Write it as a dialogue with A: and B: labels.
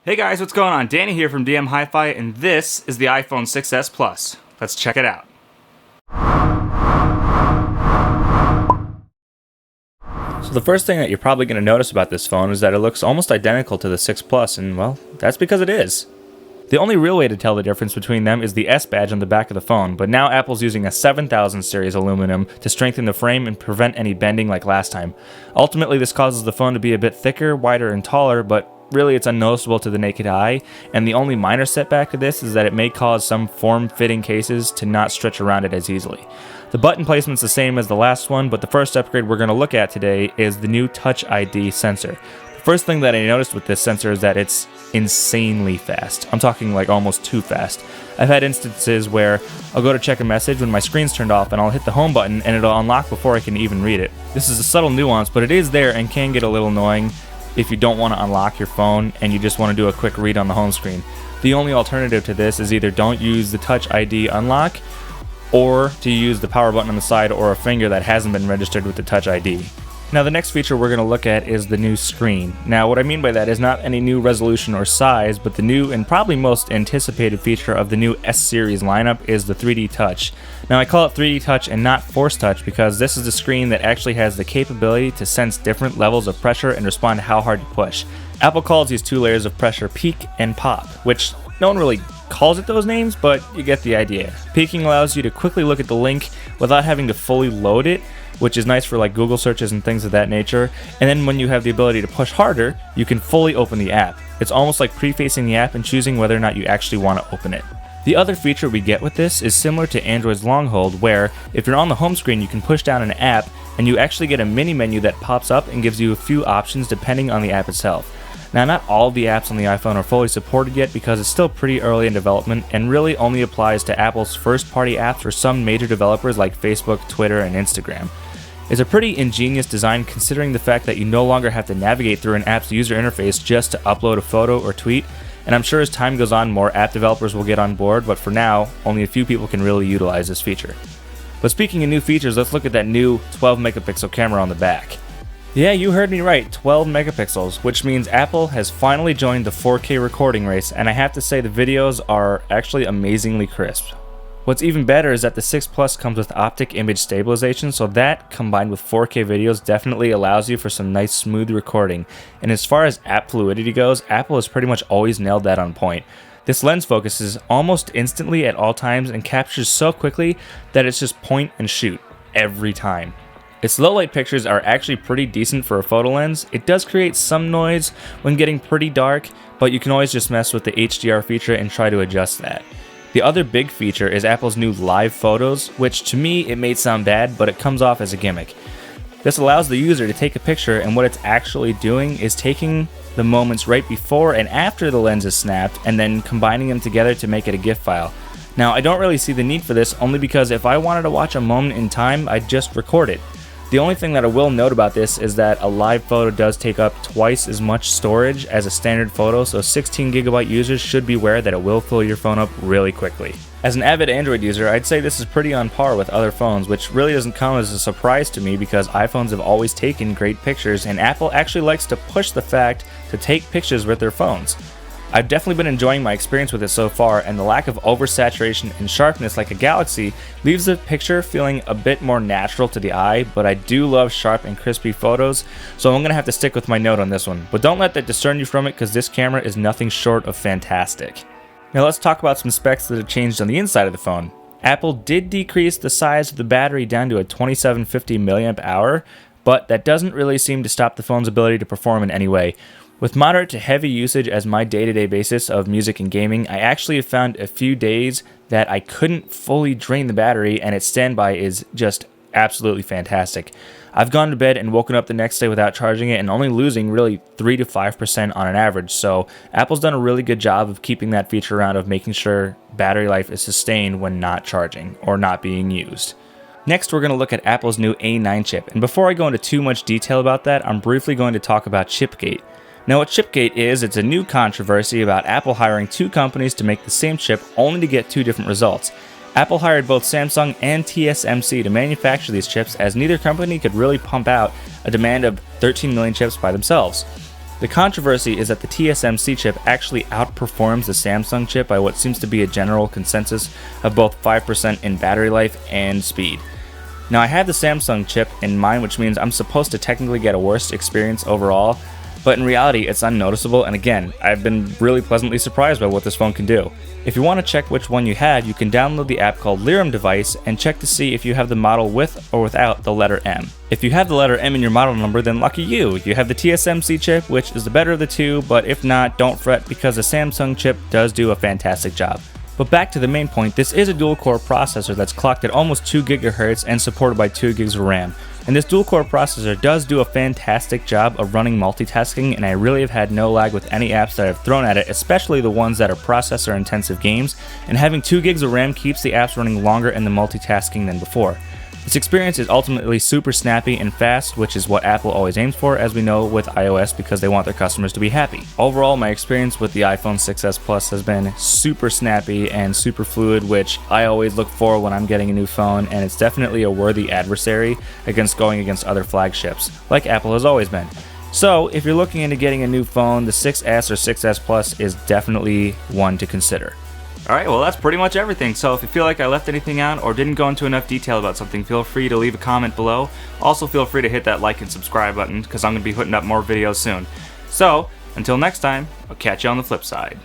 A: Hey guys, what's going on? Danny here from DMHiFi, and this is the iPhone 6s Plus. Let's check it out. So the first thing that you're probably going to notice about this phone is that it looks almost identical to the 6 Plus, and well, that's because it is. The only real way to tell the difference between them is the S badge on the back of the phone, but now Apple's using a 7000 series aluminum to strengthen the frame and prevent any bending like last time. Ultimately, this causes the phone to be a bit thicker, wider, and taller, but really it's unnoticeable to the naked eye, and the only minor setback to this is that it may cause some form-fitting cases to not stretch around it as easily. The button placement's the same as the last one, but the first upgrade we're going to look at today is the new Touch ID sensor. The first thing that I noticed with this sensor is that it's insanely fast. I'm talking like almost too fast. I've had instances where I'll go to check a message when my screen's turned off and I'll hit the home button and it'll unlock before I can even read it. This is a subtle nuance, but it is there and can get a little annoying if you don't want to unlock your phone and you just want to do a quick read on the home screen. The only alternative to this is either don't use the Touch ID unlock or to use the power button on the side or a finger that hasn't been registered with the Touch ID. Now the next feature we're going to look at is the new screen. Now what I mean by that is not any new resolution or size, but the new and probably most anticipated feature of the new S series lineup is the 3D Touch. Now I call it 3D Touch and not Force Touch because this is a screen that actually has the capability to sense different levels of pressure and respond to how hard you push. Apple calls these two layers of pressure peak and pop, which no one really calls it those names, but you get the idea. Peaking allows you to quickly look at the link without having to fully load it, which is nice for like Google searches and things of that nature. And then when you have the ability to push harder, you can fully open the app. It's almost like prefacing the app and choosing whether or not you actually want to open it. The other feature we get with this is similar to Android's long hold, where if you're on the home screen, you can push down an app and you actually get a mini menu that pops up and gives you a few options depending on the app itself. Now, not all of the apps on the iPhone are fully supported yet because it's still pretty early in development and really only applies to Apple's first-party apps or some major developers like Facebook, Twitter, and Instagram. It's a pretty ingenious design considering the fact that you no longer have to navigate through an app's user interface just to upload a photo or tweet, and I'm sure as time goes on more app developers will get on board, but for now, only a few people can really utilize this feature. But speaking of new features, let's look at that new 12 megapixel camera on the back. Yeah, you heard me right, 12 megapixels, which means Apple has finally joined the 4K recording race, and I have to say the videos are actually amazingly crisp. What's even better is that the 6 Plus comes with optic image stabilization, so that, combined with 4K videos, definitely allows you for some nice smooth recording. And as far as app fluidity goes, Apple has pretty much always nailed that on point. This lens focuses almost instantly at all times and captures so quickly that it's just point and shoot every time. Its low light pictures are actually pretty decent for a photo lens. It does create some noise when getting pretty dark, but you can always just mess with the HDR feature and try to adjust that. The other big feature is Apple's new Live Photos, which to me it may sound bad, but it comes off as a gimmick. This allows the user to take a picture, and what it's actually doing is taking the moments right before and after the lens is snapped and then combining them together to make it a GIF file. Now I don't really see the need for this only because if I wanted to watch a moment in time, I'd just record it. The only thing that I will note about this is that a live photo does take up twice as much storage as a standard photo, so 16GB users should be aware that it will fill your phone up really quickly. As an avid Android user, I'd say this is pretty on par with other phones, which really doesn't come as a surprise to me because iPhones have always taken great pictures and Apple actually likes to push the fact to take pictures with their phones. I've definitely been enjoying my experience with it so far, and the lack of oversaturation and sharpness like a Galaxy leaves the picture feeling a bit more natural to the eye, but I do love sharp and crispy photos, so I'm going to have to stick with my note on this one. But don't let that discern you from it because this camera is nothing short of fantastic. Now let's talk about some specs that have changed on the inside of the phone. Apple did decrease the size of the battery down to a 2750 mAh, but that doesn't really seem to stop the phone's ability to perform in any way. With moderate to heavy usage as my day-to-day basis of music and gaming, I actually have found a few days that I couldn't fully drain the battery and its standby is just absolutely fantastic. I've gone to bed and woken up the next day without charging it and only losing really 3 to 5% on an average, so Apple's done a really good job of keeping that feature around of making sure battery life is sustained when not charging or not being used. Next, we're going to look at Apple's new A9 chip, and before I go into too much detail about that, I'm briefly going to talk about Chipgate. Now what Chipgate is, it's a new controversy about Apple hiring two companies to make the same chip only to get two different results. Apple hired both Samsung and TSMC to manufacture these chips as neither company could really pump out a demand of 13 million chips by themselves. The controversy is that the TSMC chip actually outperforms the Samsung chip by what seems to be a general consensus of both 5% in battery life and speed. Now, I have the Samsung chip in mind, which means I'm supposed to technically get a worse experience overall, but in reality it's unnoticeable, and again, I've been really pleasantly surprised by what this phone can do. If you want to check which one you have, you can download the app called Lirum Device and check to see if you have the model with or without the letter M. If you have the letter M in your model number, then lucky you! You have the TSMC chip, which is the better of the two, but if not, don't fret because the Samsung chip does do a fantastic job. But back to the main point, this is a dual-core processor that's clocked at almost 2 GHz and supported by 2 GB of RAM. And this dual-core processor does do a fantastic job of running multitasking, and I really have had no lag with any apps that I've thrown at it, especially the ones that are processor-intensive games, and having 2 GB of RAM keeps the apps running longer in the multitasking than before. This experience is ultimately super snappy and fast, which is what Apple always aims for, as we know with iOS, because they want their customers to be happy. Overall, my experience with the iPhone 6s Plus has been super snappy and super fluid, which I always look for when I'm getting a new phone, and it's definitely a worthy adversary against going against other flagships, like Apple has always been. So, if you're looking into getting a new phone, the 6s or 6s Plus is definitely one to consider. Alright, well that's pretty much everything, so if you feel like I left anything out or didn't go into enough detail about something, feel free to leave a comment below. Also feel free to hit that like and subscribe button, because I'm going to be putting up more videos soon. So, until next time, I'll catch you on the flip side.